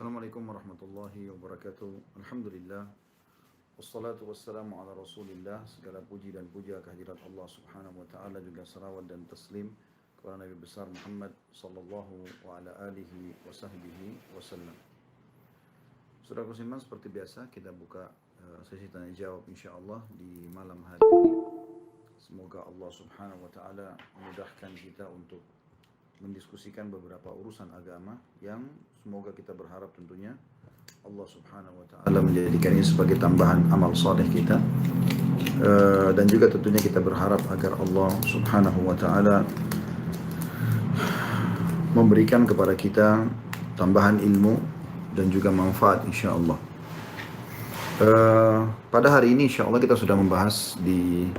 Assalamualaikum warahmatullahi wabarakatuh. Alhamdulillah. Wassalatu wassalamu ala rasulillah. Segala puji dan puja kehadirat Allah subhanahu wa ta'ala, juga salawat dan taslim kepada Nabi besar Muhammad sallallahu wa ala alihi wa sahbihi wasallam. Saudara Kusiman, seperti biasa kita buka sesi tanya jawab insyaAllah di malam hari ini. Semoga Allah subhanahu wa ta'ala memudahkan kita untuk mendiskusikan beberapa urusan agama yang semoga kita berharap tentunya Allah subhanahu wa ta'ala menjadikannya sebagai tambahan amal saleh kita, dan juga tentunya kita berharap agar Allah subhanahu wa ta'ala memberikan kepada kita tambahan ilmu dan juga manfaat insyaAllah. Pada hari ini insyaAllah kita sudah membahas di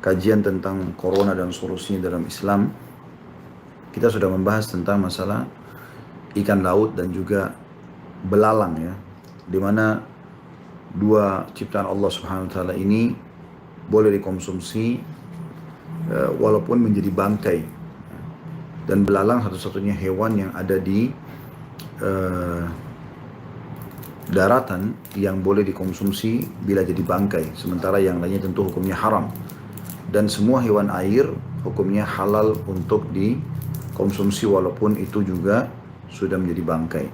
kajian tentang corona dan solusinya dalam Islam. Kita sudah membahas tentang masalah ikan laut dan juga belalang, ya, di mana dua ciptaan Allah Subhanahu wa taala ini boleh dikonsumsi walaupun menjadi bangkai. Dan belalang satu-satunya hewan yang ada di daratan yang boleh dikonsumsi bila jadi bangkai, sementara yang lainnya tentu hukumnya haram. Dan semua hewan air hukumnya halal untuk dikonsumsi walaupun itu juga sudah menjadi bangkai.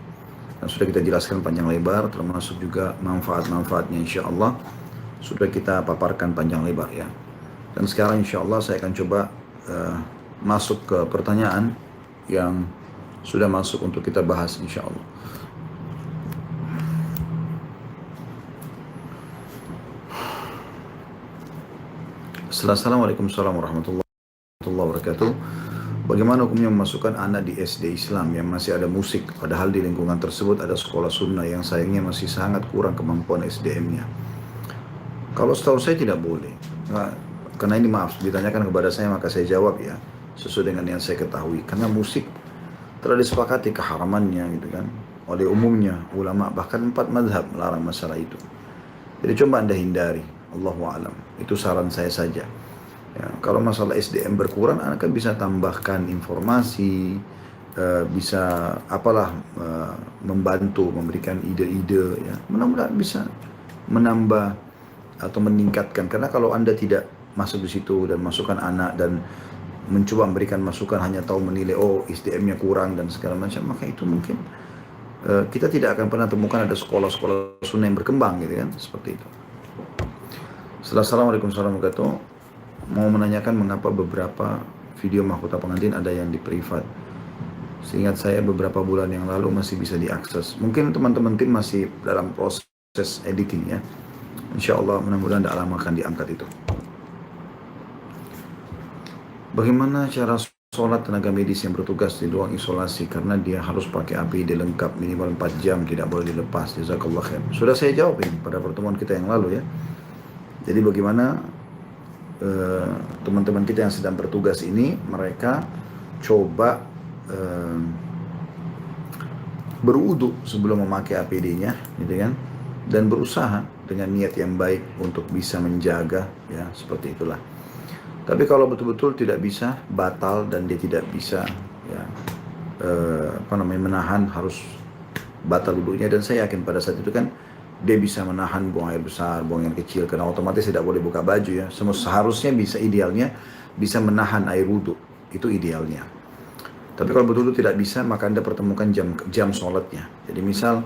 Dan sudah kita jelaskan panjang lebar, termasuk juga manfaat-manfaatnya insyaAllah sudah kita paparkan panjang lebar, ya. Dan sekarang insyaAllah saya akan coba masuk ke pertanyaan yang sudah masuk untuk kita bahas insyaAllah. Assalamualaikum warahmatullahi wabarakatuh. Bagaimana hukumnya memasukkan anak di SD Islam yang masih ada musik, padahal di lingkungan tersebut ada sekolah sunnah yang sayangnya masih sangat kurang kemampuan SDM-nya? Kalau setahu saya tidak boleh. Nah, karena ini maaf, ditanyakan kepada saya maka saya jawab, ya, sesuai dengan yang saya ketahui. Karena musik telah disepakati keharamannya, gitu kan, oleh umumnya ulama, bahkan 4 mazhab melarang masalah itu. Jadi coba Anda hindari, Allahu a'lam. Itu saran saya saja. Ya, kalau masalah SDM berkurang, Anda kan bisa tambahkan informasi, bisa membantu, memberikan ide-ide, ya. Mudah-mudahan bisa menambah atau meningkatkan. Karena kalau Anda tidak masuk di situ dan masukkan anak dan mencoba memberikan masukan hanya tahu menilai, oh SDM-nya kurang dan segala macam, maka itu mungkin kita tidak akan pernah temukan ada sekolah-sekolah sunnah yang berkembang, gitu kan, seperti itu. Assalamualaikum warahmatullahi wabarakatuh. Mau menanyakan mengapa beberapa video mahkota pengantin ada yang di privat. Seingat saya beberapa bulan yang lalu masih bisa diakses. Mungkin teman-teman tim masih dalam proses editing, ya. InsyaAllah mudah-mudahan tidak lama akan diangkat itu. Bagaimana cara sholat tenaga medis yang bertugas di ruang isolasi karena dia harus pakai APD lengkap minimal 4 jam, tidak boleh dilepas? Jazakallah khair. Sudah saya jawab ini pada pertemuan kita yang lalu, ya. Jadi bagaimana teman-teman kita yang sedang bertugas ini, mereka coba berwudu sebelum memakai APD-nya, gitu kan, dan berusaha dengan niat yang baik untuk bisa menjaga, ya, seperti itulah. Tapi kalau betul-betul tidak bisa, batal, dan dia tidak bisa, ya, menahan, harus batal wudunya. Dan saya yakin pada saat itu kan dia bisa menahan buang air besar, buang air kecil, karena otomatis tidak boleh buka baju, ya. Seharusnya bisa, idealnya bisa menahan air wudhu, itu idealnya. Tapi kalau betul-betul tidak bisa, maka Anda pertemukan jam sholatnya. Jadi misal,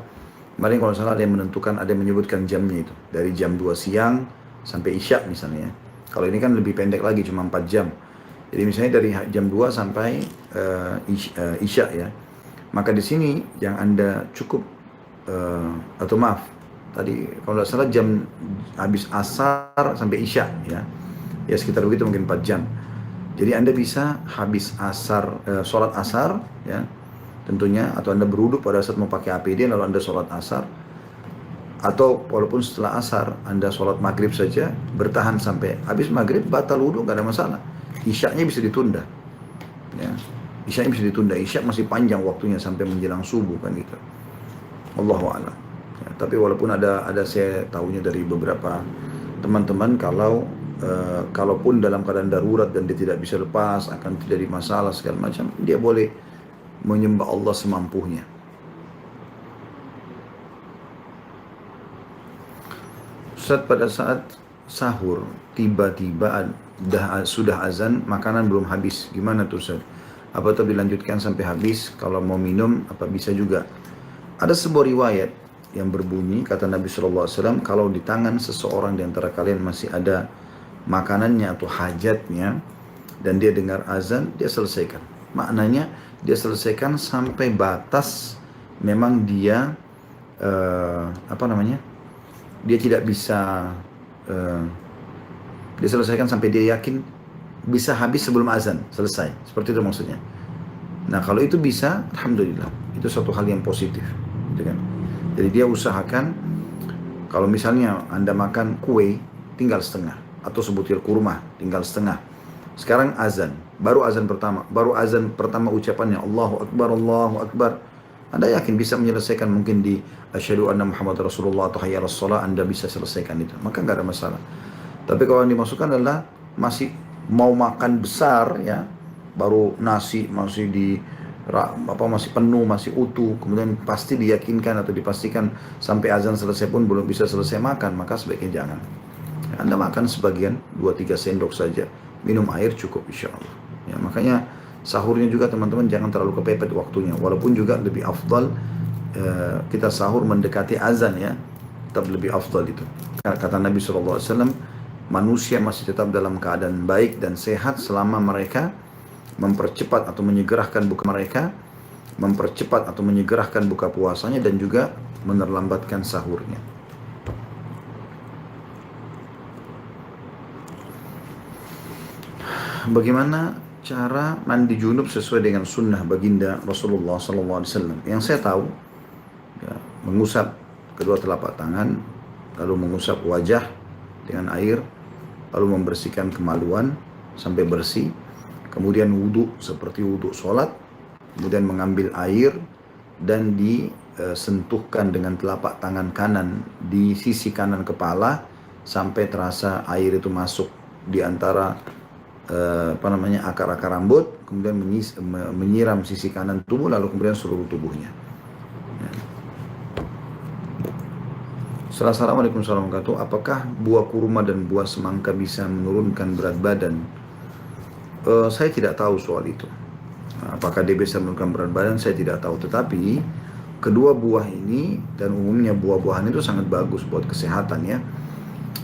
kemarin kalau salah ada yang menentukan, ada yang menyebutkan jamnya itu dari jam 2 siang sampai Isya misalnya. Kalau ini kan lebih pendek lagi, cuma 4 jam. Jadi misalnya dari jam 2 sampai Isya, ya. Maka di sini yang Anda cukup, atau maaf, tadi kalau tidak salah jam habis asar sampai Isya, ya. Ya sekitar begitu, mungkin 4 jam. Jadi Anda bisa habis asar, sholat asar, ya, tentunya, atau Anda berwudu pada saat mau pakai APD lalu Anda sholat asar, atau walaupun setelah asar Anda sholat maghrib saja, bertahan sampai habis maghrib, batal wudu, nggak ada masalah. Isyaknya bisa ditunda, ya. Isyaknya bisa ditunda, Isyak masih panjang waktunya sampai menjelang subuh, kan gitu. Allahu a'lam. Ya, tapi walaupun ada saya tahunya dari beberapa teman-teman, kalaupun dalam keadaan darurat dan dia tidak bisa lepas, akan terjadi masalah segala macam, dia boleh menyembah Allah semampunya. Ustaz, pada saat sahur tiba-tiba sudah azan, makanan belum habis, gimana tuh Ustaz? Apa tuh dilanjutkan sampai habis? Kalau mau minum apa bisa juga? Ada sebuah riwayat yang berbunyi, kata Nabi SAW, kalau di tangan seseorang di antara kalian masih ada makanannya atau hajatnya dan dia dengar azan, dia selesaikan. Maknanya dia selesaikan sampai batas memang dia dia tidak bisa dia selesaikan sampai dia yakin bisa habis sebelum azan selesai, seperti itu maksudnya. Nah kalau itu bisa, alhamdulillah, itu suatu hal yang positif, gitu kan. Jadi dia usahakan, kalau misalnya Anda makan kue tinggal setengah atau sebutir kurma tinggal setengah, sekarang azan, baru azan pertama ucapannya Allahu Akbar, Allahu Akbar, Anda yakin bisa menyelesaikan, mungkin di asyhadu anna Muhammad Rasulullah atau hayya 'alas shalah Anda bisa selesaikan itu, maka nggak ada masalah. Tapi kalau yang dimasukkan adalah masih mau makan besar ya, baru nasi masih masih penuh, masih utuh, kemudian pasti diyakinkan atau dipastikan sampai azan selesai pun belum bisa selesai makan, maka sebaiknya jangan. Anda makan sebagian 2-3 sendok saja, minum air cukup insya Allah. Ya, makanya sahurnya juga teman-teman jangan terlalu kepepet waktunya, walaupun juga lebih afdal kita sahur mendekati azan ya, tetap lebih afdal itu. Kata Nabi SAW, manusia masih tetap dalam keadaan baik dan sehat selama mereka mempercepat atau menyegerakan buka puasanya dan juga menerlambatkan sahurnya. Bagaimana cara mandi junub sesuai dengan sunnah baginda Rasulullah SAW? Yang saya tahu, ya, mengusap kedua telapak tangan, lalu mengusap wajah dengan air, lalu membersihkan kemaluan sampai bersih, kemudian wudhu seperti wudhu sholat, kemudian mengambil air dan disentuhkan dengan telapak tangan kanan di sisi kanan kepala sampai terasa air itu masuk di antara akar-akar rambut, kemudian menyiram sisi kanan tubuh, lalu kemudian seluruh tubuhnya. Ya. Assalamualaikum warahmatullahi wabarakatuh. Apakah buah kurma dan buah semangka bisa menurunkan berat badan? Saya tidak tahu soal itu. Apakah dia bisa menurunkan berat badan, saya tidak tahu. Tetapi kedua buah ini dan umumnya buah-buahan itu sangat bagus buat kesehatan ya.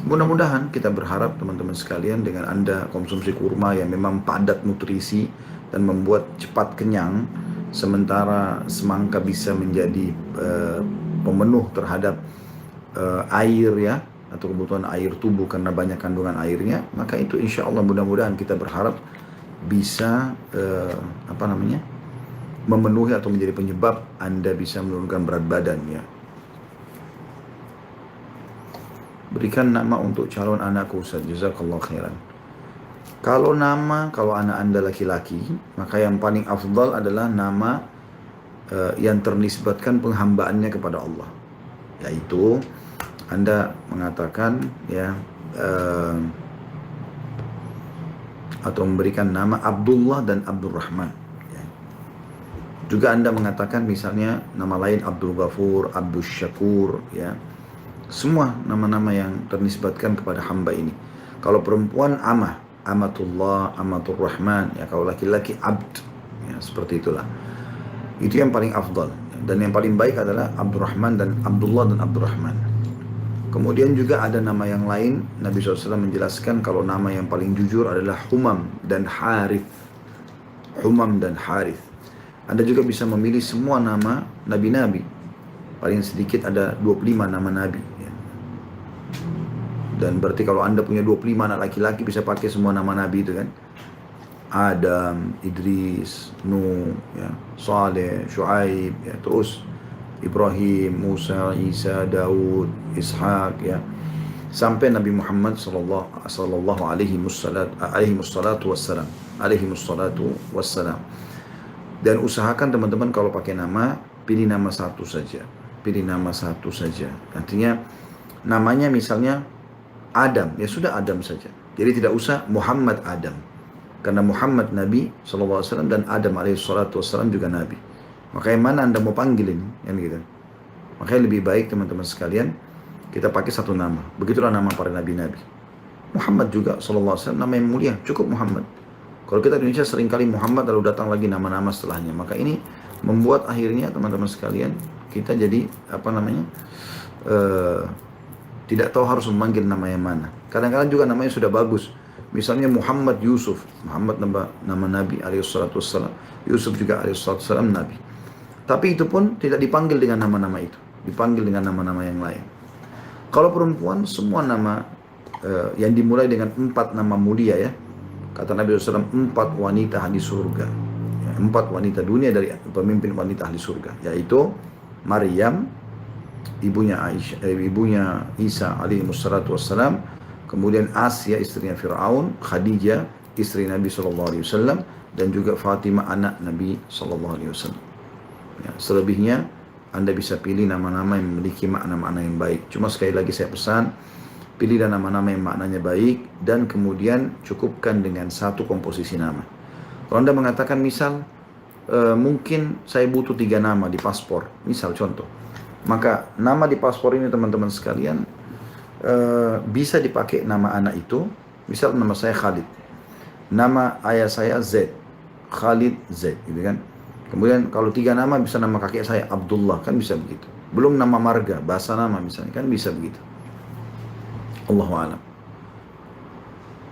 Mudah-mudahan kita berharap teman-teman sekalian dengan Anda konsumsi kurma yang memang padat nutrisi dan membuat cepat kenyang, sementara semangka bisa menjadi pemenuh terhadap air ya, atau kebutuhan air tubuh karena banyak kandungan airnya, maka itu insya Allah mudah-mudahan kita berharap bisa memenuhi atau menjadi penyebab Anda bisa menurunkan berat badan ya. Berikan nama untuk calon anakku Ustaz, jazakallahu khairan. Kalau anak Anda laki-laki, maka yang paling afdal adalah nama yang ternisbatkan penghambaannya kepada Allah, yaitu Anda mengatakan ya atau memberikan nama Abdullah dan Abdurrahman ya. Juga Anda mengatakan misalnya nama lain Abdul Ghafur, Abdul Syakur ya. Semua nama-nama yang ternisbatkan kepada hamba ini. Kalau perempuan Amatullah, Amatur Rahman ya. Kalau laki-laki Abd ya, seperti itulah. Itu yang paling afdal. Dan yang paling baik adalah Abdurrahman dan Abdullah dan Abdurrahman. Kemudian juga ada nama yang lain. Nabi SAW menjelaskan kalau nama yang paling jujur adalah Humam dan Harith. Humam dan Harith. Anda juga bisa memilih semua nama nabi-nabi. Paling sedikit ada 25 nama nabi. Dan berarti kalau Anda punya 25 anak laki-laki bisa pakai semua nama nabi itu kan. Adam, Idris, Nuh, ya, Saleh, Shu'aib, ya, terus Ibrahim, Musa, Isa, Daud, Ishaq ya. Sampai Nabi Muhammad sallallahu alaihi wassalatu wassalam. Dan usahakan teman-teman kalau pakai nama, pilih nama satu saja. Artinya namanya misalnya Adam, ya sudah Adam saja. Jadi tidak usah Muhammad Adam. Karena Muhammad Nabi SAW dan Adam SAW juga Nabi. Maka yang mana Anda mau panggilin? Kan gitu. Makanya lebih baik teman-teman sekalian, kita pakai satu nama. Begitulah nama para nabi-nabi. Muhammad juga sallallahu alaihi wasallam nama yang mulia, cukup Muhammad. Kalau kita di Indonesia seringkali Muhammad lalu datang lagi nama-nama setelahnya. Maka ini membuat akhirnya teman-teman sekalian kita jadi tidak tahu harus memanggil nama yang mana. Kadang-kadang juga namanya sudah bagus. Misalnya Muhammad Yusuf, Muhammad nama Nabi alaihissalam, Yusuf juga alaihissalam Nabi. Tapi itu pun tidak dipanggil dengan nama-nama itu, dipanggil dengan nama-nama yang lain. Kalau perempuan semua nama yang dimulai dengan 4 nama mulia ya. Kata Nabi SAW 4 wanita ahli surga. Ya, 4 wanita dunia dari pemimpin wanita ahli surga, yaitu Maryam, ibunya Isa alaihi wassalatu wassalam, kemudian Asia istrinya Fir'aun, Khadijah istri Nabi SAW, dan juga Fatimah anak Nabi SAW. Ya, selebihnya Anda bisa pilih nama-nama yang memiliki makna-makna yang baik. Cuma sekali lagi saya pesan, pilihlah nama-nama yang maknanya baik dan kemudian cukupkan dengan satu komposisi nama. Kalau Anda mengatakan misal mungkin saya butuh 3 nama di paspor, misal contoh, maka nama di paspor ini teman-teman sekalian bisa dipakai nama anak itu. Misal nama saya Khalid, nama ayah saya Z, Khalid Z, gitu kan. Kemudian kalau 3 nama bisa nama kakek saya Abdullah, kan bisa begitu. Belum nama marga, bahasa nama misalnya, kan bisa begitu. Allahu a'lam.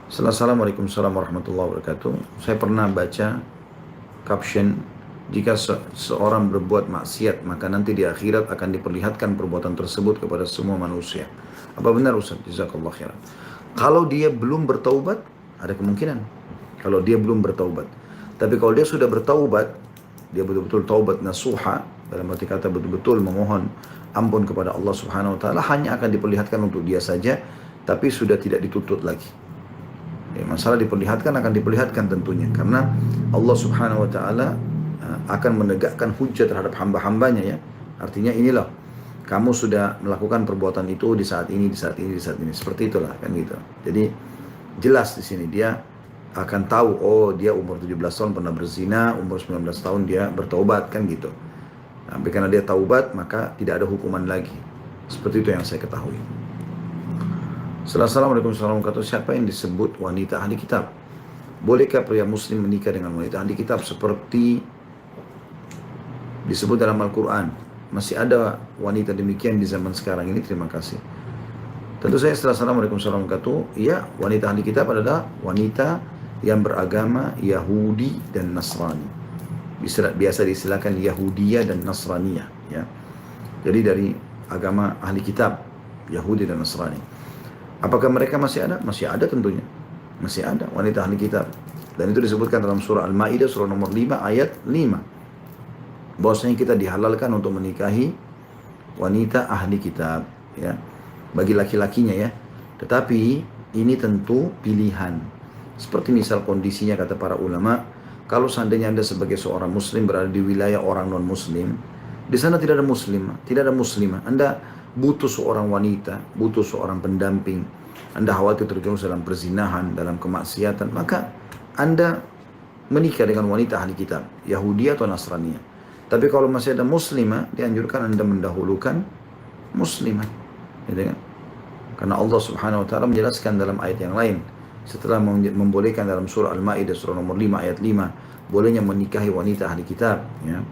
Assalamualaikum warahmatullahi wabarakatuh. Saya pernah baca caption, jika seorang berbuat maksiat maka nanti di akhirat akan diperlihatkan perbuatan tersebut kepada semua manusia. Apa benar Ustaz? Jazakallah khairan. Kalau dia belum bertaubat, ada kemungkinan. Kalau dia belum bertaubat. Tapi kalau dia sudah bertaubat, dia betul-betul taubat nasuha, dalam arti kata betul-betul memohon ampun kepada Allah Subhanahu wa taala, hanya akan diperlihatkan untuk dia saja, tapi sudah tidak dituntut lagi. Ya, masalah diperlihatkan akan diperlihatkan tentunya, karena Allah Subhanahu wa taala akan menegakkan hujjah terhadap hamba-hambanya ya. Artinya inilah, kamu sudah melakukan perbuatan itu di saat ini, di saat ini, di saat ini. Seperti itulah kan gitu. Jadi jelas di sini dia akan tahu, oh dia umur 17 tahun pernah berzina, umur 19 tahun dia bertaubat, kan gitu. Tapi karena dia taubat maka tidak ada hukuman lagi. Seperti itu yang saya ketahui. Assalamualaikum warahmatullahi wabarakatuh. Siapa yang disebut wanita ahli kitab? Bolehkah pria muslim menikah dengan wanita ahli kitab seperti disebut dalam Al-Quran? Masih ada wanita demikian di zaman sekarang ini? Terima kasih. Tentu saya Assalamualaikum warahmatullahi wabarakatuh. Ya, wanita ahli kitab adalah wanita yang beragama Yahudi dan Nasrani. Biasa diistilahkan Yahudiyah dan Nasraniyah ya. Jadi dari agama ahli kitab Yahudi dan Nasrani. Apakah mereka masih ada? Masih ada tentunya. Masih ada wanita ahli kitab. Dan itu disebutkan dalam surah Al-Maidah surah nomor 5 ayat 5. Bahwasanya kita dihalalkan untuk menikahi wanita ahli kitab ya. Bagi laki-lakinya ya. Tetapi ini tentu pilihan. Seperti misal kondisinya kata para ulama, kalau seandainya Anda sebagai seorang muslim berada di wilayah orang non muslim, di sana tidak ada muslim, tidak ada muslimah, Anda butuh seorang wanita, butuh seorang pendamping, Anda khawatir terjerumus dalam perzinahan, dalam kemaksiatan, maka Anda menikah dengan wanita ahli kitab, Yahudi atau Nasrani. Tapi kalau masih ada muslimah, dianjurkan Anda mendahulukan muslimah, gitu kan? Karena Allah Subhanahu wa taala menjelaskan dalam ayat yang lain, setelah membolehkan dalam surah Al-Maidah surah nomor 5 ayat 5 bolehnya menikahi wanita ahli kitab ya.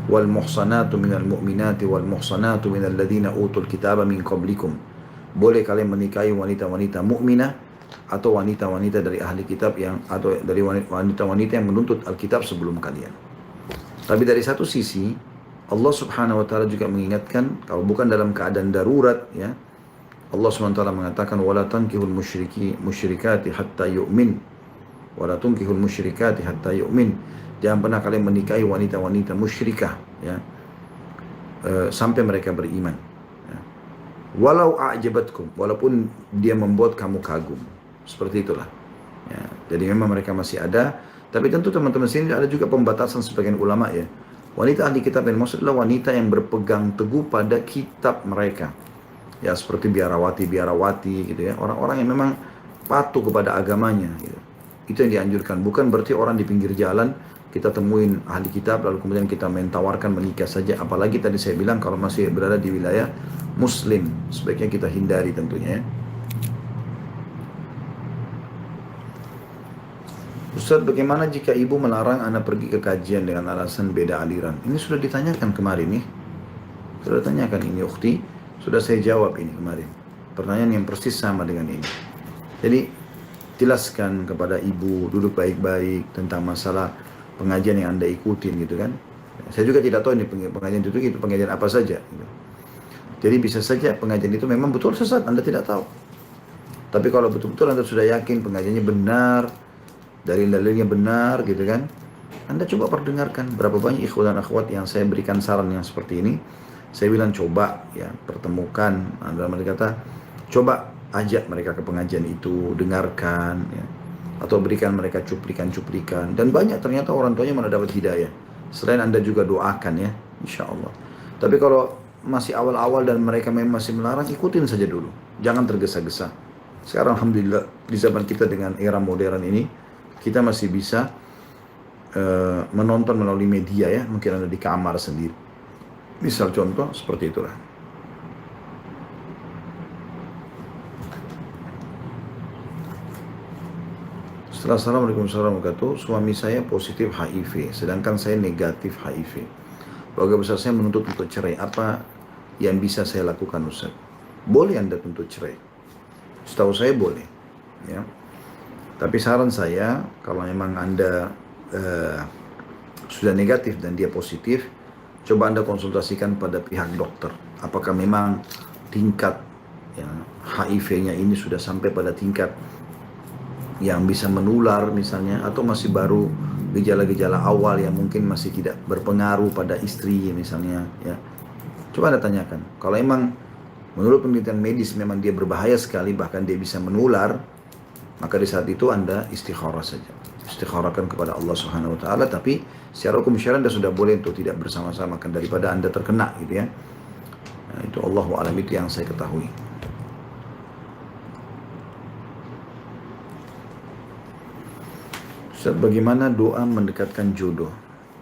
Wal muhsanatu minal mu'minati wal muhsanatu minal ladzina utul kitaba min qablikum. Boleh kalian menikahi wanita-wanita mukminah atau wanita-wanita dari ahli kitab atau dari wanita-wanita yang menuntut Alkitab sebelum kalian. Tapi dari satu sisi Allah Subhanahu wa taala juga mengingatkan, kalau bukan dalam keadaan darurat ya, Allah SWT mengatakan wala tankihul musyrikati hatta yu'min. Wala tunkihul musyrikati hatta yu'min. Jangan pernah kalian menikahi wanita-wanita musyrikah ya, sampai mereka beriman ya. Walau a'jabatkum, walaupun dia membuat kamu kagum. Seperti itulah ya. Jadi memang mereka masih ada, tapi tentu teman-teman sini ada juga pembatasan sebagian ulama ya. Wanita ahli kitab yang maksud adalah wanita yang berpegang teguh pada kitab mereka. Ya seperti biarawati gitu ya, orang-orang yang memang patuh kepada agamanya gitu. Itu yang dianjurkan. Bukan berarti orang di pinggir jalan kita temuin ahli kitab lalu kemudian kita tawarkan menikah saja. Apalagi tadi saya bilang kalau masih berada di wilayah muslim. Sebaiknya kita hindari tentunya ya. Ustaz, bagaimana jika ibu melarang anak pergi ke kajian dengan alasan beda aliran? Ini sudah ditanyakan kemarin nih. Sudah ditanyakan ini ukhti. Sudah saya jawab ini kemarin. Pertanyaan yang persis sama dengan ini. Jadi jelaskan kepada ibu, duduk baik-baik tentang masalah pengajian yang Anda ikutin gitu kan. Saya juga tidak tahu ini pengajian itu pengajian apa saja. Gitu. Jadi bisa saja pengajian itu memang betul sesat, Anda tidak tahu. Tapi kalau betul-betul Anda sudah yakin pengajiannya benar, dalil-dalilnya benar gitu kan, Anda coba perdengarkan. Berapa banyak ikhwan dan akhwat yang saya berikan saran yang seperti ini, saya bilang coba ya pertemukan, dalam arti kata coba ajak mereka ke pengajian itu, dengarkan ya, atau berikan mereka cuplikan-cuplikan, dan banyak ternyata orang tuanya malah dapat hidayah. Selain Anda juga doakan ya, insya Allah. Tapi kalau masih awal-awal dan mereka memang masih melarang, ikutin saja dulu, jangan tergesa-gesa. Sekarang alhamdulillah di zaman kita dengan era modern ini, kita masih bisa menonton melalui media ya, mungkin Anda di kamar sendiri. Misal contoh seperti itulah. Assalamualaikum warahmatullahi wabarakatuh. Suami saya positif HIV, sedangkan saya negatif HIV. Keluarga besar saya menuntut untuk cerai. Apa yang bisa saya lakukan, Ustaz? Boleh Anda tuntut cerai. Setahu saya boleh. Ya. Tapi saran saya, kalau memang Anda sudah negatif dan dia positif, coba Anda konsultasikan pada pihak dokter. Apakah memang tingkat ya, HIV-nya ini sudah sampai pada tingkat yang bisa menular misalnya, atau masih baru gejala-gejala awal yang mungkin masih tidak berpengaruh pada istri misalnya ya. Coba Anda tanyakan. Kalau memang menurut penelitian medis memang dia berbahaya sekali, bahkan dia bisa menular, maka di saat itu Anda istikharah saja. Istikharahkan kepada Allah Subhanahu wa taala, tapi secara hukum syar'i Anda sudah boleh untuk tidak bersama-sama kan, daripada Anda terkena gitu ya. Nah, itu Allahu a'lam, itu yang saya ketahui. Ustaz, bagaimana doa mendekatkan jodoh?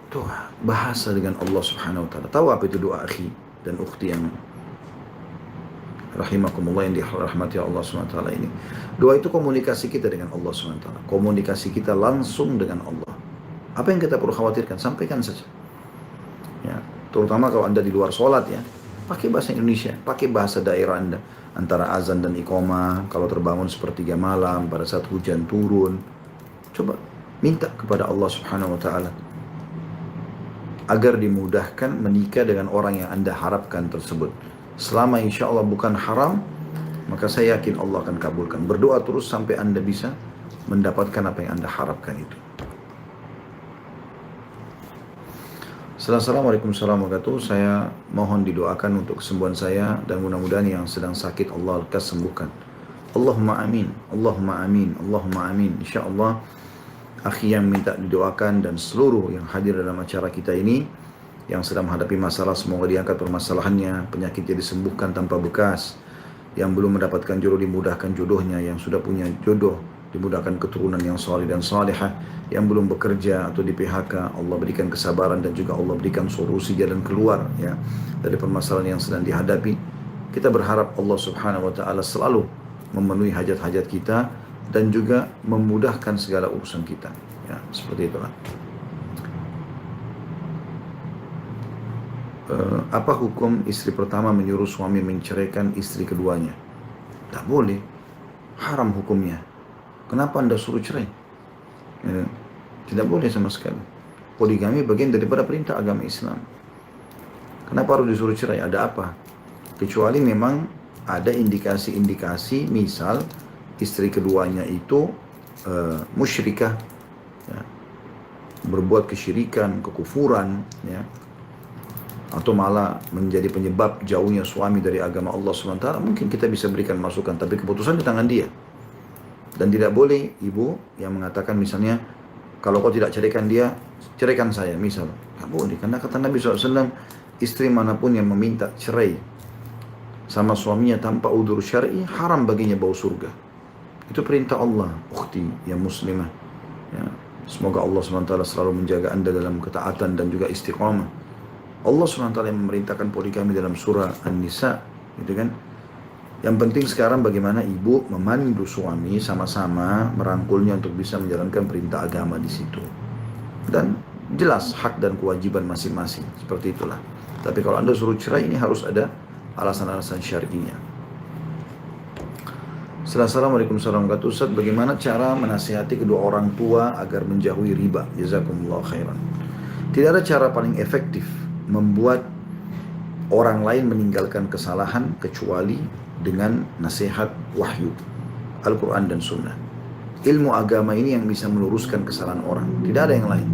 Itu bahasa dengan Allah Subhanahu wa taala. Tahu apa itu doa akhi dan ukhti yang rahimakumullah, yang dirahmati Allah Subhanahu wa taala ini? Doa itu komunikasi kita dengan Allah Subhanahu wa taala. Komunikasi kita langsung dengan Allah. Apa yang kita perlu khawatirkan, sampaikan saja. Ya, terutama kalau Anda di luar sholat ya, pakai bahasa Indonesia, pakai bahasa daerah Anda. Antara azan dan iqamah, kalau terbangun sepertiga malam, pada saat hujan turun. Coba minta kepada Allah Subhanahu wa taala agar dimudahkan menikah dengan orang yang Anda harapkan tersebut. Selama insya Allah bukan haram, maka saya yakin Allah akan kabulkan. Berdoa terus sampai Anda bisa mendapatkan apa yang Anda harapkan itu. Assalamualaikum warahmatullahi wabarakatuh. Saya mohon didoakan untuk kesembuhan saya, dan mudah-mudahan yang sedang sakit Allah lekas sembuhkan. Allahumma amin, Allahumma amin, Allahumma amin. Insya Allah akhi yang minta didoakan dan seluruh yang hadir dalam acara kita ini yang sedang menghadapi masalah, semoga diangkat permasalahannya, penyakitnya disembuhkan tanpa bekas. Yang belum mendapatkan jodoh dimudahkan jodohnya, yang sudah punya jodoh dimudahkan keturunan yang salih dan salihah, yang belum bekerja atau di PHK Allah berikan kesabaran dan juga Allah berikan solusi jalan keluar ya dari permasalahan yang sedang dihadapi. Kita berharap Allah Subhanahu wa taala selalu memenuhi hajat-hajat kita dan juga memudahkan segala urusan kita. Ya, seperti itulah. Apa hukum istri pertama menyuruh suami menceraikan istri keduanya? Tak boleh. Haram hukumnya. Kenapa Anda suruh cerai? Ya, tidak boleh sama sekali. Poligami bagian daripada perintah agama Islam. Kenapa harus disuruh cerai? Ada apa? Kecuali memang ada indikasi-indikasi, misal istri keduanya itu musyrikah, ya, berbuat kesyirikan, kekufuran, ya, atau malah menjadi penyebab jauhnya suami dari agama Allah SWT, mungkin kita bisa berikan masukan, tapi keputusan di tangan dia. Dan tidak boleh ibu yang mengatakan misalnya, kalau kau tidak ceraikan dia, ceraikan saya, misal. Tidak boleh, karena kata Nabi SAW, istri manapun yang meminta cerai sama suaminya tanpa udzur syar'i, haram baginya bau surga. Itu perintah Allah, ukhti yang muslimah. Ya, semoga Allah SWT selalu menjaga Anda dalam ketaatan dan juga istiqamah. Allah SWT yang memerintahkan poligami dalam surah An-Nisa gitu kan. Yang penting sekarang bagaimana ibu memandu suami sama-sama merangkulnya untuk bisa menjalankan perintah agama di situ. Dan jelas hak dan kewajiban masing-masing, seperti itulah. Tapi kalau Anda suruh cerai, ini harus ada alasan-alasan syar'inya. Assalamualaikum warahmatullahi wabarakatuh. Ustaz, bagaimana cara menasihati kedua orang tua agar menjauhi riba? Jazakumullah khairan. Tidak ada cara paling efektif membuat orang lain meninggalkan kesalahan kecuali dengan nasihat wahyu, Al-Quran dan Sunnah. Ilmu agama ini yang bisa meluruskan kesalahan orang, tidak ada yang lain.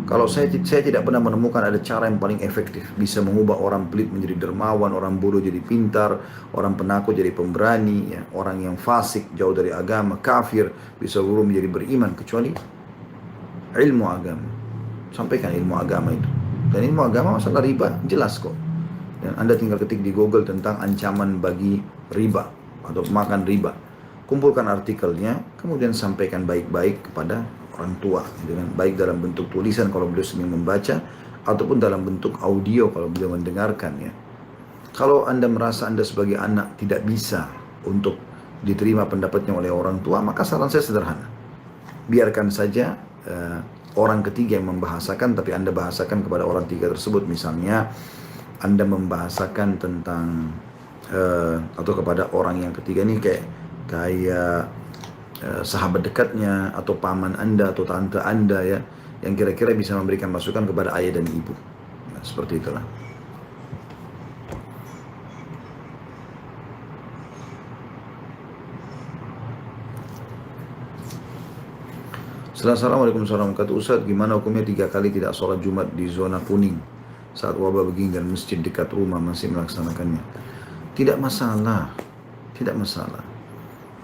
Kalau saya tidak pernah menemukan ada cara yang paling efektif bisa mengubah orang pelit menjadi dermawan, orang bodoh jadi pintar, orang penakut jadi pemberani, ya, orang yang fasik jauh dari agama, kafir bisa berubah menjadi beriman, kecuali ilmu agama. Sampaikan ilmu agama itu. Dan ilmu agama masalah riba jelas kok. Dan Anda tinggal ketik di Google tentang ancaman bagi riba atau makan riba. Kumpulkan artikelnya, kemudian sampaikan baik-baik kepada orang tua, gitu kan? Baik dalam bentuk tulisan kalau beliau sering membaca, ataupun dalam bentuk audio kalau beliau mendengarkan, ya. Kalau Anda merasa Anda sebagai anak tidak bisa untuk diterima pendapatnya oleh orang tua, maka saran saya sederhana. Biarkan saja orang ketiga yang membahasakan, tapi Anda bahasakan kepada orang tiga tersebut. Misalnya Anda membahasakan tentang atau kepada orang yang ketiga ini kayak sahabat dekatnya atau paman Anda atau tante Anda, ya, yang kira-kira bisa memberikan masukan kepada ayah dan ibu. Nah, seperti itulah. Assalamualaikum warahmatullahi wabarakatuh. Ustaz, gimana hukumnya 3 kali tidak sholat Jumat di zona kuning saat wabah begini dan masjid dekat rumah masih melaksanakannya? Tidak masalah, tidak masalah.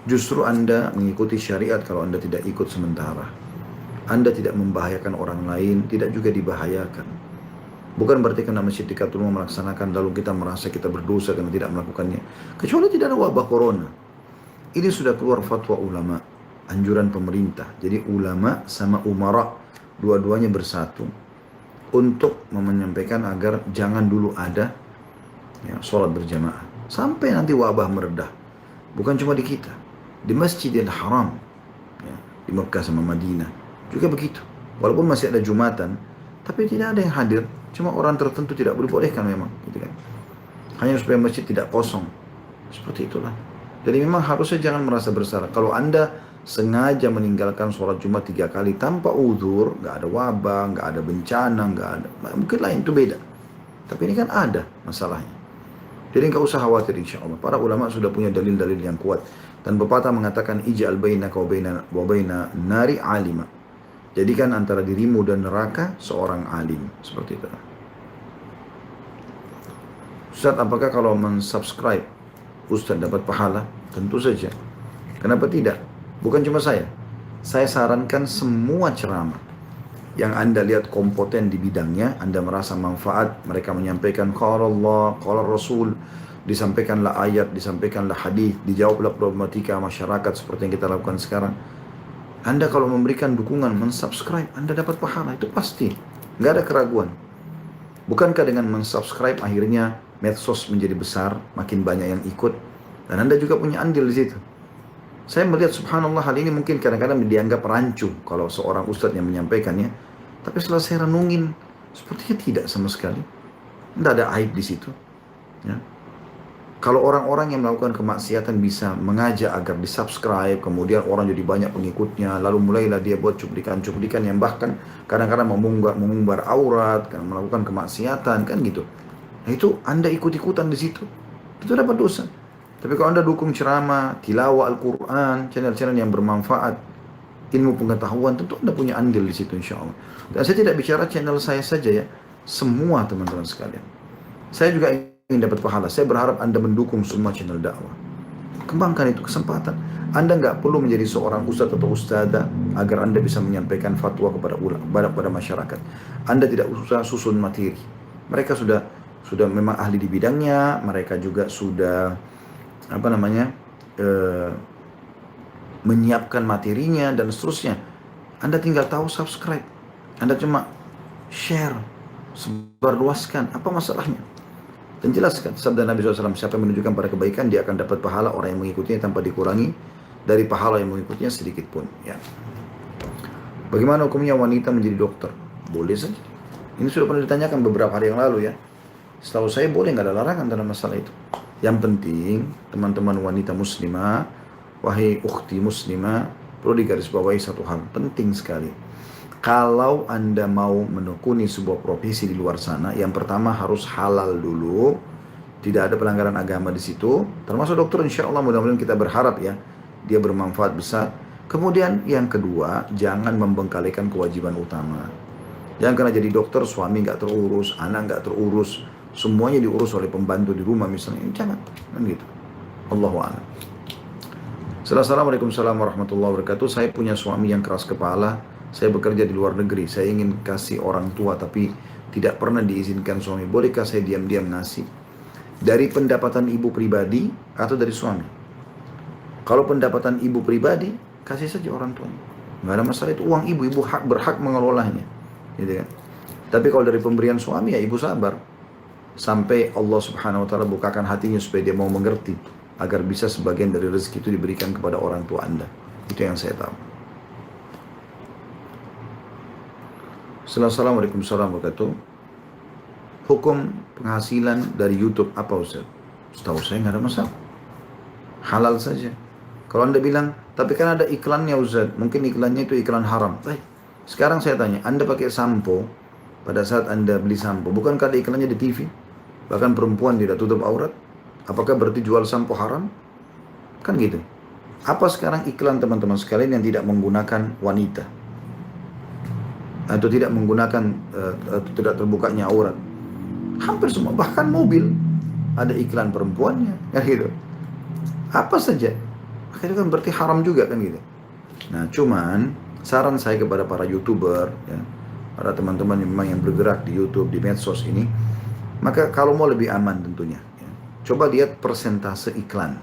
Justru Anda mengikuti syariat kalau Anda tidak ikut sementara. Anda tidak membahayakan orang lain, tidak juga dibahayakan. Bukan berarti karena masjid dekat rumah melaksanakan lalu kita merasa kita berdosa karena tidak melakukannya. Kecuali tidak ada wabah corona. Ini sudah keluar fatwa ulama, anjuran pemerintah. Jadi ulama sama umara dua-duanya bersatu untuk menyampaikan agar jangan dulu ada, ya, sholat berjamaah sampai nanti wabah meredah. Bukan cuma di kita, di Masjidil Haram, ya, di Mekah sama Madinah juga begitu. Walaupun masih ada Jumatan, tapi tidak ada yang hadir. Cuma orang tertentu tidak dibolehkan memang, gitu kan. Hanya supaya masjid tidak kosong. Seperti itulah. Jadi memang harusnya jangan merasa bersalah. Kalau Anda sengaja meninggalkan sholat Jumat 3 kali tanpa uzur, nggak ada wabah, nggak ada bencana, nggak ada, mungkin lain itu beda. Tapi ini kan ada masalahnya. Jadi nggak usah khawatir, insya Allah. Para ulama sudah punya dalil-dalil yang kuat. Dan pepatah mengatakan ij'al bainaka wa baina nari alima. Jadikan antara dirimu dan neraka seorang alim. Seperti itu. Ustaz, apakah kalau mensubscribe Ustaz dapat pahala? Tentu saja. Kenapa tidak? Bukan cuma saya sarankan semua ceramah yang Anda lihat kompeten di bidangnya, Anda merasa manfaat, mereka menyampaikan qala Allah, qala Rasul, disampaikanlah ayat, disampaikanlah hadis, dijawablah problematika masyarakat seperti yang kita lakukan sekarang. Anda kalau memberikan dukungan, mensubscribe, Anda dapat pahala, itu pasti, nggak ada keraguan. Bukankah dengan mensubscribe akhirnya medsos menjadi besar, makin banyak yang ikut, dan Anda juga punya andil di situ. Saya melihat subhanallah hal ini mungkin kadang-kadang dianggap rancu kalau seorang ustadz yang menyampaikannya. Tapi setelah saya renungin, sepertinya tidak sama sekali. Tidak ada aib di situ. Ya. Kalau orang-orang yang melakukan kemaksiatan bisa mengajak agar di-subscribe, kemudian orang jadi banyak pengikutnya, lalu mulailah dia buat cuplikan-cuplikan yang bahkan kadang-kadang mengumbar aurat, melakukan kemaksiatan, kan gitu. Nah itu Anda ikut-ikutan di situ, itu dapat dosa. Tapi kalau Anda dukung ceramah, tilawah Al-Quran, channel-channel yang bermanfaat, ilmu pengetahuan, tentu Anda punya andil di situ insya Allah. Dan saya tidak bicara channel saya saja, ya, semua teman-teman sekalian. Saya juga ingin dapat pahala. Saya berharap Anda mendukung semua channel dakwah. Kembangkan itu kesempatan. Anda nggak perlu menjadi seorang ustadz atau ustadzah agar Anda bisa menyampaikan fatwa kepada masyarakat. Anda tidak usah susun materi. Mereka sudah memang ahli di bidangnya. Mereka juga sudah menyiapkan materinya dan seterusnya. Anda tinggal tahu subscribe. Anda cuma share, sebarluaskan. Apa masalahnya? Dan jelas kan sabda Nabi SAW, siapa yang menunjukkan pada kebaikan, dia akan dapat pahala, orang yang mengikutinya tanpa dikurangi dari pahala yang mengikutinya sedikit pun. Ya. Bagaimana hukumnya wanita menjadi dokter? Boleh saja. Ini sudah pernah ditanyakan beberapa hari yang lalu ya. Setahu saya boleh, nggak ada larangan dalam masalah itu. Yang penting teman-teman wanita muslimah, wahai ukhti muslimah, perlu digarisbawahi satu hal penting sekali. Kalau Anda mau menekuni sebuah profesi di luar sana, yang pertama harus halal dulu. Tidak ada pelanggaran agama di situ. Termasuk dokter, insya Allah mudah-mudahan kita berharap ya, dia bermanfaat besar. Kemudian yang kedua, jangan membengkalikan kewajiban utama. Jangan karena jadi dokter, suami nggak terurus, anak nggak terurus, semuanya diurus oleh pembantu di rumah misalnya. Jangan, kan gitu. Allahu a'lam. Assalamualaikum warahmatullahi wabarakatuh. Saya punya suami yang keras kepala. Saya bekerja di luar negeri. Saya ingin kasih orang tua tapi tidak pernah diizinkan suami. Bolehkah saya diam-diam ngasih? Dari pendapatan ibu pribadi atau dari suami? Kalau pendapatan ibu pribadi, kasih saja orang tuanya. Nggak ada masalah, itu uang ibu. Ibu berhak mengelolanya. Gitu kan? Tapi kalau dari pemberian suami, ya ibu sabar. Sampai Allah subhanahu wa ta'ala bukakan hatinya supaya dia mau mengerti. Agar bisa sebagian dari rezeki itu diberikan kepada orang tua Anda. Itu yang saya tahu. Assalamualaikum warahmatullahi wabarakatuh. Hukum penghasilan dari YouTube apa Ustaz? Setahu saya nggak ada masalah. Halal saja. Kalau Anda bilang, tapi kan ada iklannya Ustaz. Mungkin iklannya itu iklan haram. Baik. Sekarang saya tanya, Anda pakai sampo pada saat Anda beli sampo, bukankah ada iklannya di TV? Bahkan perempuan tidak tutup aurat. Apakah berarti jual sampo haram? Kan gitu. Apa sekarang iklan teman-teman sekalian yang tidak menggunakan wanita? Atau tidak menggunakan atau tidak terbukanya aurat? Hampir semua, bahkan mobil ada iklan perempuannya, kan gitu. Apa saja, itu kan berarti haram juga kan gitu. Nah, cuman saran saya kepada para YouTuber, ya, para teman-teman yang memang yang bergerak di YouTube, di medsos ini, maka kalau mau lebih aman tentunya, ya, coba lihat persentase iklan.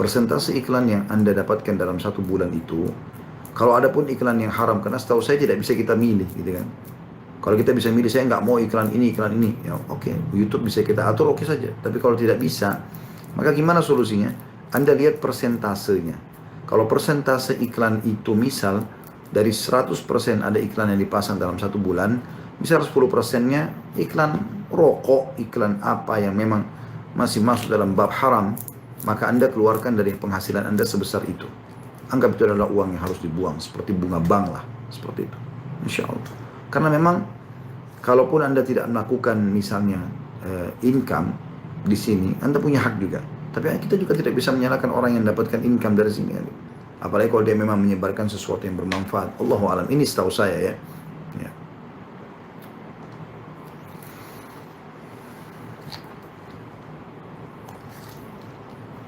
Persentase iklan yang Anda dapatkan dalam satu bulan itu. Kalau ada pun iklan yang haram, karena setahu saya tidak bisa kita milih, gitu kan. Kalau kita bisa milih, saya nggak mau iklan ini, ya oke, YouTube bisa kita atur, oke saja. Tapi kalau tidak bisa, maka gimana solusinya? Anda lihat persentasenya. Kalau persentase iklan itu misal, dari 100% ada iklan yang dipasang dalam satu bulan, misal 10%-nya iklan rokok, iklan apa yang memang masih masuk dalam bab haram, maka Anda keluarkan dari penghasilan Anda sebesar itu. Anggap itu adalah uang yang harus dibuang, seperti bunga bank lah, seperti itu, insya Allah. Karena memang, kalaupun Anda tidak melakukan misalnya income di sini, Anda punya hak juga. Tapi kita juga tidak bisa menyalahkan orang yang dapatkan income dari sini. Apalagi kalau dia memang menyebarkan sesuatu yang bermanfaat. Allahu a'lam. Ini setahu saya ya. Ya.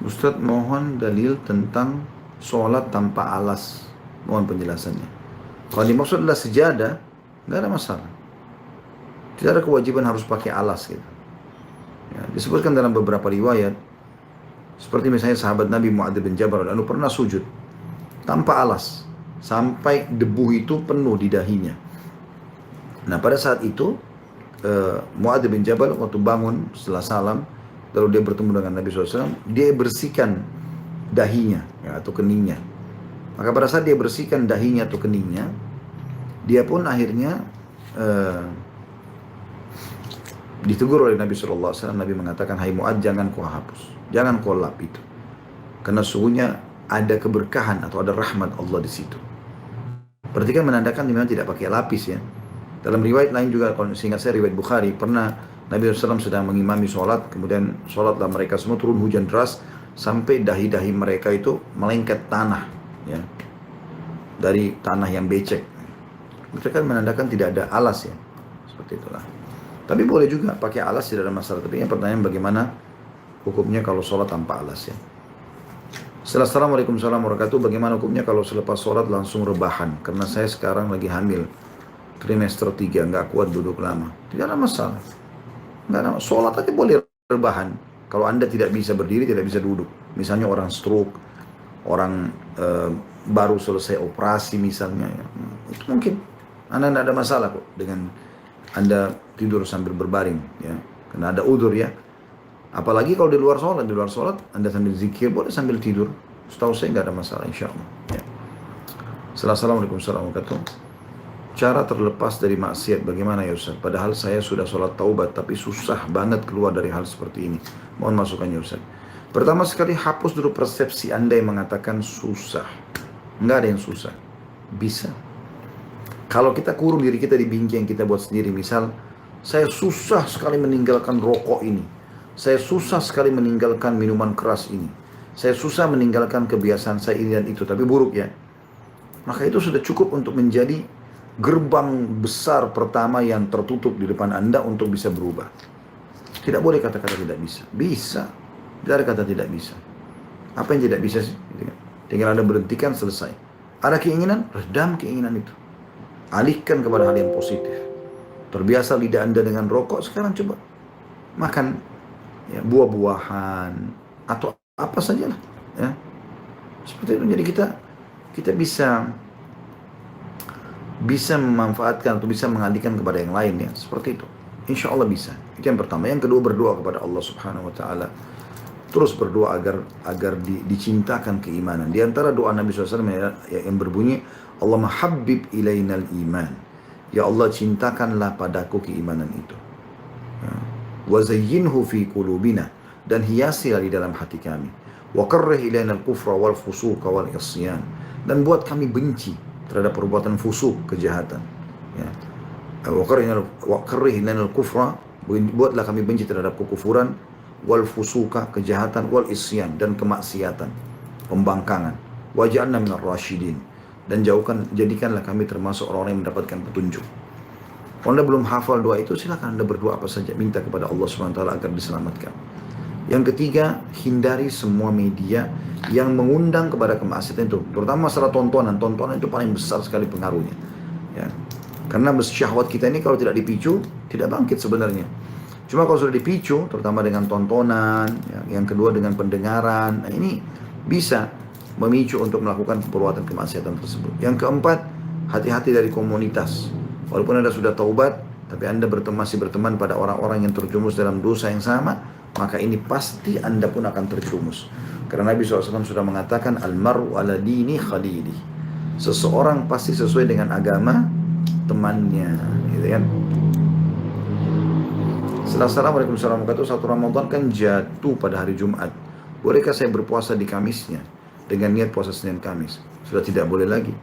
Ustadz, mohon dalil tentang sholat tanpa alas. Mohon penjelasannya. Kalau dimaksud adalah sejadah, nggak ada masalah. Tidak ada kewajiban harus pakai alas gitu. Ya, disebutkan dalam beberapa riwayat, seperti misalnya sahabat Nabi Mu'adz bin Jabal lalu pernah sujud tanpa alas sampai debu itu penuh di dahinya. Nah, pada saat itu Mu'adz bin Jabal waktu bangun setelah salam, lalu dia bertemu dengan Nabi SAW, dia bersihkan dahinya ya, atau keningnya. Maka pada saat dia bersihkan dahinya atau keningnya, dia pun akhirnya ditegur oleh Nabi SAW. Nabi mengatakan, hai Mu'adz, jangan kau hapus, jangan kau lap itu, karena sungguhnya ada keberkahan atau ada rahmat Allah di situ. Berarti kan menandakan memang tidak pakai lapis ya. Dalam riwayat lain juga, kalau seingat saya riwayat Bukhari, pernah Nabi SAW sedang mengimami sholat, kemudian sholatlah mereka semua, turun hujan deras sampai dahi-dahi mereka itu melengket tanah ya, dari tanah yang becek. Itu kan menandakan tidak ada alas ya, seperti itulah. Tapi boleh juga pakai alas, tidak ada masalah. Tapi yang pertanyaan bagaimana hukumnya kalau sholat tanpa alas ya. Assalamualaikum warahmatullahi wabarakatuh. Bagaimana hukumnya kalau selepas sholat langsung rebahan? Karena saya sekarang lagi hamil trimester 3, nggak kuat duduk lama. Tidak ada masalah. Nggak ada, sholat aja boleh rebahan. Kalau Anda tidak bisa berdiri, tidak bisa duduk. Misalnya orang stroke, orang baru selesai operasi misalnya, ya. Itu mungkin Anda tidak ada masalah kok dengan Anda tidur sambil berbaring, ya, karena ada udzur ya. Apalagi kalau di luar sholat Anda sambil zikir, boleh sambil tidur. Setahu saya nggak ada masalah, insya Allah. Ya. Assalamualaikum warahmatullahi wabarakatuh. Cara terlepas dari maksiat bagaimana ya Ustaz? Padahal saya sudah sholat taubat, tapi susah banget keluar dari hal seperti ini. Mohon masukannya Ustaz. Pertama sekali, hapus dulu persepsi Anda yang mengatakan susah. Nggak ada yang susah. Bisa. Kalau kita kurung diri kita di bingkai yang kita buat sendiri, misal, saya susah sekali meninggalkan rokok ini. Saya susah sekali meninggalkan minuman keras ini. Saya susah meninggalkan kebiasaan saya ini dan itu, tapi buruk ya. Maka itu sudah cukup untuk menjadi gerbang besar pertama yang tertutup di depan Anda untuk bisa berubah. Tidak boleh kata-kata tidak bisa. Bisa. Tidak ada kata tidak bisa. Apa yang tidak bisa sih? Tinggal Anda berhentikan, selesai. Ada keinginan, redam keinginan itu. Alihkan kepada hal yang positif. Terbiasa lidah Anda dengan rokok, sekarang coba makan ya, buah-buahan atau apa sajalah. Ya. Seperti itu. Jadi kita bisa memanfaatkan atau bisa mengalihkan kepada yang lain ya, seperti itu. Insya Allah bisa. Itu yang pertama. Yang kedua, berdoa kepada Allah Subhanahu Wa Taala. Terus berdoa agar dicintakan keimanan. Di antara doa Nabi SAW yang berbunyi, Allahumma habib ilainal iman. Ya Allah, cintakanlah padaku keimanan itu. Wa zayyinhu fi qulubina, dan hiasilah di dalam hati kami. Wa karrih ilainal kufra wal fusuqa wal isyan, dan buat kami benci terhadap perbuatan fusuk, kejahatan. Ya. Wa karrih ilainal kufra, buatlah kami benci terhadap kekufuran, wal fusuka, kejahatan, wal isyan, dan kemaksiatan, pembangkangan. Waj'alna minar rasyidin, dan jadikanlah kami termasuk orang yang mendapatkan petunjuk. Kalau Anda belum hafal doa itu, silakan Anda berdoa apa saja, minta kepada Allah SWT agar diselamatkan. Yang ketiga, hindari semua media yang mengundang kepada kemaksiatan itu, terutama masalah tontonan. Tontonan itu paling besar sekali pengaruhnya. Ya. Karena syahwat kita ini kalau tidak dipicu, tidak bangkit sebenarnya. Cuma kalau sudah dipicu, terutama dengan tontonan, ya, yang kedua dengan pendengaran, nah ini bisa memicu untuk melakukan perbuatan kemaksiatan tersebut. Yang keempat, hati-hati dari komunitas. Walaupun Anda sudah taubat, tapi Anda masih berteman pada orang-orang yang terjumus dalam dosa yang sama, maka ini pasti Anda pun akan terjerumus. Karena Nabi SAW sudah mengatakan, Al-mar'u ala dini khalili. Seseorang pasti sesuai dengan agama temannya. Gitu kan? Assalamualaikum warahmatullahi wabarakatuh. Satu Ramadan kan jatuh pada hari Jumat. Bolehkah saya berpuasa di Kamisnya dengan niat puasa Senin Kamis? Sudah tidak boleh lagi.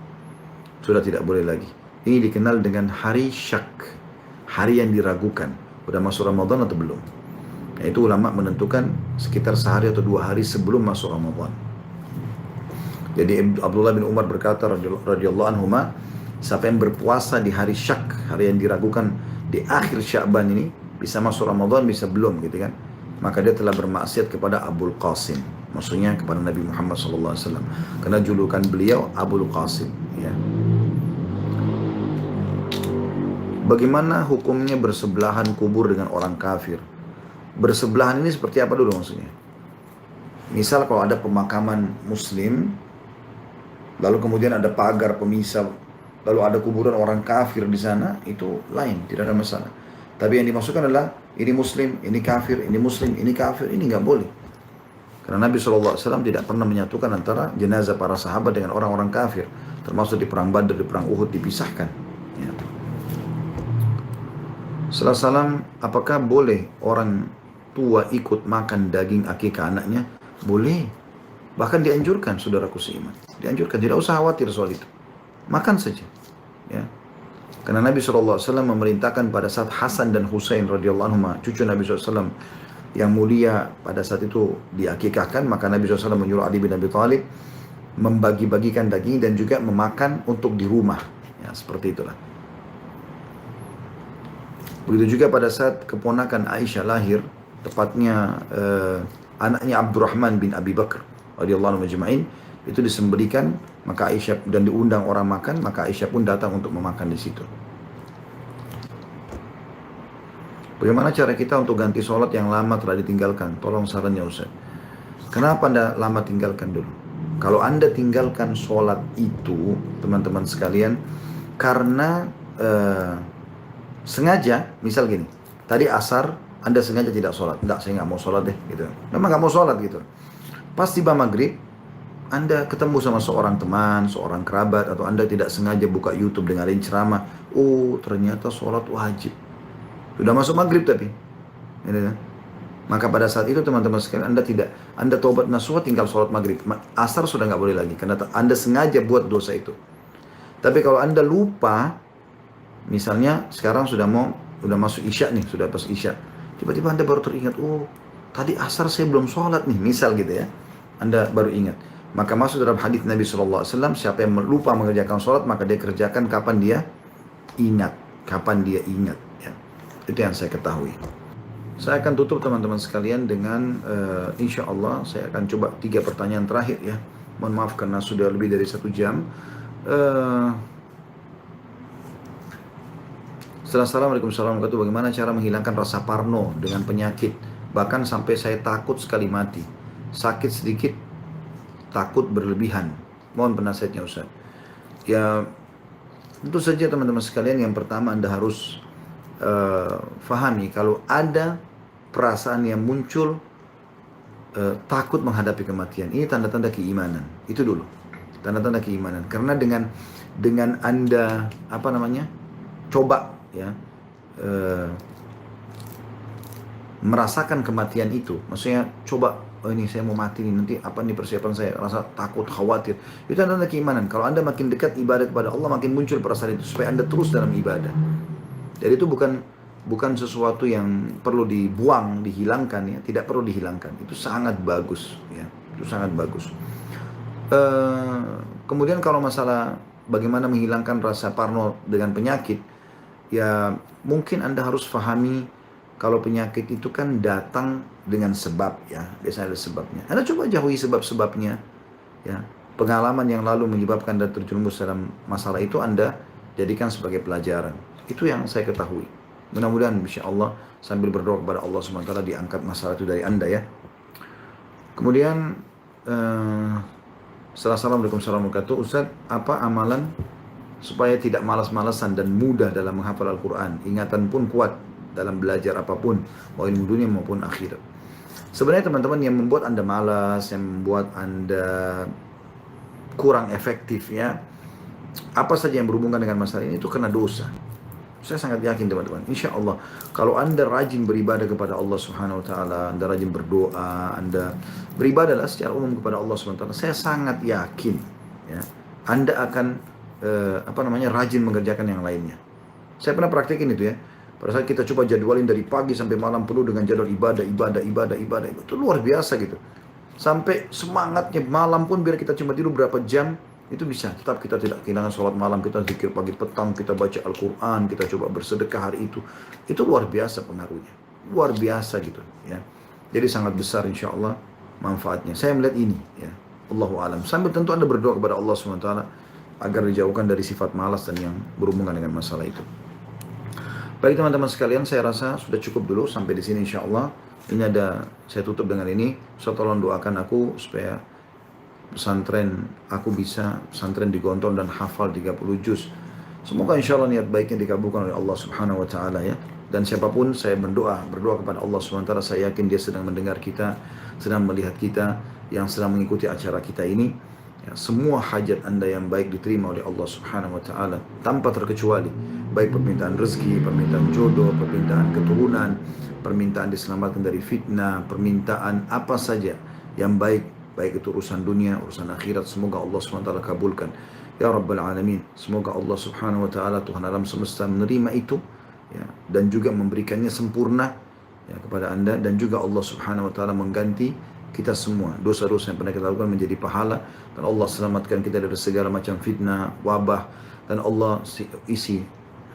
Sudah tidak boleh lagi. Ini dikenal dengan hari syak, hari yang diragukan. Udah masuk Ramadan atau belum? Nah, itu ulama menentukan sekitar sehari atau 2 hari sebelum masuk Ramadan. Jadi Abdullah bin Umar berkata radhiyallahu anhuma, siapa yang berpuasa di hari syak, hari yang diragukan di akhir Sya'ban ini, bisa masuk Ramadan, bisa belum gitu kan, maka dia telah bermaksiat kepada Abul Qasim, maksudnya kepada Nabi Muhammad SAW, karena julukan beliau Abul Qasim ya. Bagaimana hukumnya bersebelahan kubur dengan orang kafir? Bersebelahan ini seperti apa dulu maksudnya? Misal kalau ada pemakaman muslim, lalu kemudian ada pagar pemisah, lalu ada kuburan orang kafir di sana, itu lain, tidak ada masalah. Tapi yang dimaksudkan adalah ini muslim, ini kafir, ini muslim, ini kafir, ini nggak boleh. Karena Nabi SAW tidak pernah menyatukan antara jenazah para sahabat dengan orang-orang kafir, termasuk di perang Badr, di perang Uhud dipisahkan. Ya. Salam, apakah boleh orang tua ikut makan daging akikah anaknya? Boleh. Bahkan dianjurkan, saudaraku seiman. Dianjurkan, tidak usah khawatir soal itu. Makan saja. Ya. Karena Nabi SAW memerintahkan pada saat Hasan dan Husain radhiyallahu anhum, cucu Nabi SAW yang mulia pada saat itu diakikahkan, maka Nabi SAW menyuruh Ali bin Abi Thalib membagi-bagikan daging dan juga memakan untuk di rumah. Ya, seperti itulah. Begitu juga pada saat keponakan Aisyah lahir, tepatnya anaknya Abdurrahman bin Abi Bakar radhiyallahu anhu majma'in, itu disembelikan, maka Aisyah, dan diundang orang makan, maka Aisyah pun datang untuk memakan di situ. Bagaimana cara kita untuk ganti sholat yang lama telah ditinggalkan? Tolong sarannya Ustaz. Kenapa Anda lama tinggalkan dulu? Kalau Anda tinggalkan sholat itu, teman-teman sekalian, karena sengaja, misal gini, tadi asar Anda sengaja tidak sholat. Enggak, saya nggak mau sholat deh, gitu. Memang nggak mau sholat, gitu. Pas tiba maghrib, Anda ketemu sama seorang teman, seorang kerabat, atau Anda tidak sengaja buka YouTube dengerin ceramah. Oh, ternyata sholat wajib. Sudah masuk maghrib tapi. Gitu kan? Maka pada saat itu teman-teman sekalian, Anda taubat nasuha tinggal sholat maghrib. Asar sudah nggak boleh lagi, karena Anda sengaja buat dosa itu. Tapi kalau Anda lupa, misalnya sekarang udah masuk isya nih, sudah pas isya. Tiba-tiba Anda baru teringat, oh tadi asar saya belum sholat nih, misal gitu ya. Anda baru ingat. Maka masuk dalam hadis Nabi SAW, siapa yang lupa mengerjakan sholat, maka dia kerjakan kapan dia ingat. Kapan dia ingat. Ya. Itu yang saya ketahui. Saya akan tutup teman-teman sekalian dengan insya Allah saya akan coba 3 pertanyaan terakhir ya. Mohon maaf karena sudah lebih dari 1 jam. Assalamualaikum warahmatullahi wabarakatuh. Bagaimana cara menghilangkan rasa parno dengan penyakit? Bahkan sampai saya takut sekali mati. Sakit sedikit, takut berlebihan. Mohon penasihatnya Ustaz. Ya, tentu saja teman-teman sekalian, yang pertama Anda harus fahami kalau ada perasaan yang muncul takut menghadapi kematian. Ini tanda-tanda keimanan. Itu dulu. Tanda-tanda keimanan. Karena dengan Anda coba ya merasakan kematian itu, maksudnya coba, oh ini saya mau mati nih, nanti apa nih persiapan saya, rasa takut, khawatir, itu tanda keimanan. Kalau Anda makin dekat ibadah kepada Allah, makin muncul perasaan itu supaya Anda terus dalam ibadah. Jadi itu bukan sesuatu yang perlu dibuang, dihilangkan ya, tidak perlu dihilangkan. Itu sangat bagus ya, itu sangat bagus. Kemudian kalau masalah bagaimana menghilangkan rasa parno dengan penyakit, ya mungkin Anda harus pahami kalau penyakit itu kan datang dengan sebab ya, biasanya ada sebabnya. Anda coba jauhi sebab-sebabnya ya. Pengalaman yang lalu menyebabkan Anda terjerumus dalam masalah itu Anda jadikan sebagai pelajaran. Itu yang saya ketahui. Mudah-mudahan insya Allah sambil berdoa kepada Allah SWT diangkat masalah itu dari Anda ya. Kemudian Assalamualaikum warahmatullahi wabarakatuh. Ustaz, apa amalan supaya tidak malas-malasan dan mudah dalam menghafal Al-Quran, ingatan pun kuat dalam belajar apapun, mau ilmu dunia maupun akhirat? Sebenarnya teman-teman, yang membuat Anda malas, yang membuat Anda kurang efektif ya, apa saja yang berhubungan dengan masalah ini, itu karena dosa. Saya sangat yakin teman-teman, insya Allah kalau Anda rajin beribadah kepada Allah Subhanahu Wa Taala, Anda rajin berdoa, Anda beribadahlah secara umum kepada Allah Subhanahu Wa Taala, saya sangat yakin ya, Anda akan rajin mengerjakan yang lainnya. Saya pernah praktekin itu ya. Pada saat kita coba jadwalin dari pagi sampai malam penuh dengan jadwal ibadah, itu luar biasa gitu. Sampai semangatnya malam pun biar kita cuma tidur berapa jam, itu bisa. Tetap kita tidak kehilangan sholat malam, kita zikir pagi petang, kita baca Al-Quran, kita coba bersedekah hari itu. Itu luar biasa pengaruhnya. Luar biasa gitu ya. Jadi sangat besar insya Allah manfaatnya. Saya melihat ini ya. Allahu a'lam. Sambil tentu Anda berdoa kepada Allah SWT agar dijauhkan dari sifat malas dan yang berhubungan dengan masalah itu. Baik teman-teman sekalian, saya rasa sudah cukup dulu sampai di sini insya Allah. Ini saya tutup dengan ini. So tolong doakan aku supaya pesantren di Gontor dan hafal 30 juz. Semoga insya Allah niat baiknya dikabulkan oleh Allah Subhanahu Wa Taala ya. Dan siapapun saya berdoa kepada Allah Subhanahu Wa Taala, saya yakin dia sedang mendengar kita, sedang melihat kita, yang sedang mengikuti acara kita ini. Ya, semua hajat Anda yang baik diterima oleh Allah Subhanahu Wa Taala tanpa terkecuali, baik permintaan rezeki, permintaan jodoh, permintaan keturunan, permintaan diselamatkan dari fitnah, permintaan apa saja yang baik itu urusan dunia, urusan akhirat, semoga Allah Subhanahu Wa Taala kabulkan ya Rabbal Alamin. Semoga Allah Subhanahu Wa Taala, Tuhan alam semesta, menerima itu ya, dan juga memberikannya sempurna ya kepada Anda, dan juga Allah Subhanahu Wa Taala mengganti kita semua dosa-dosa yang pernah kita lakukan menjadi pahala, dan Allah selamatkan kita dari segala macam fitnah, wabah, dan Allah isi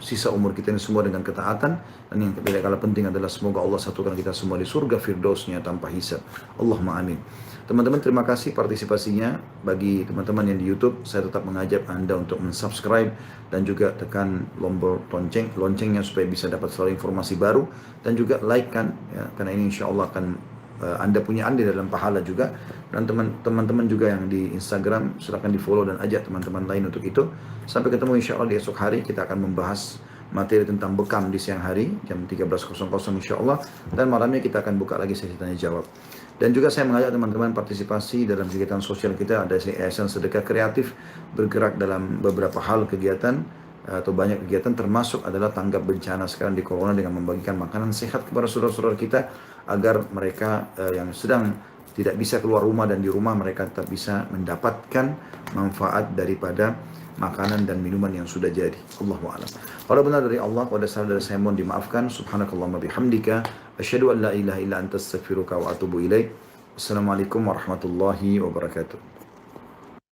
sisa umur kita ini semua dengan ketaatan. Dan yang tidak kalah penting adalah semoga Allah satukan kita semua di surga firdausnya tanpa hisab. Allahumma amin. Teman-teman, terima kasih partisipasinya. Bagi teman-teman yang di YouTube, saya tetap mengajak Anda untuk mensubscribe dan juga tekan tombol loncengnya supaya bisa dapat selalu informasi baru, dan juga like kan ya, karena ini insya Allah akan Anda punya andil dalam pahala juga. Dan teman-teman juga yang di Instagram, silakan di follow dan ajak teman-teman lain untuk itu. Sampai ketemu insya Allah di esok hari, kita akan membahas materi tentang bekam di siang hari jam 13.00 insya Allah, dan malamnya kita akan buka lagi sesi tanya jawab. Dan juga saya mengajak teman-teman partisipasi dalam kegiatan sosial kita, ada Yayasan Sedekah Kreatif bergerak dalam beberapa hal kegiatan atau banyak kegiatan, termasuk adalah tanggap bencana sekarang di corona dengan membagikan makanan sehat kepada saudara-saudara kita agar mereka yang sedang tidak bisa keluar rumah dan di rumah mereka tetap bisa mendapatkan manfaat daripada makanan dan minuman yang sudah jadi. Allahu a'lam. Kalau benar dari Allah, pada salah dari saya mohon dimaafkan. Subhanakallahumma bihamdika asyhadu an la ilaha illa anta astaghfiruka wa atubu ilaik. Assalamualaikum warahmatullahi wabarakatuh.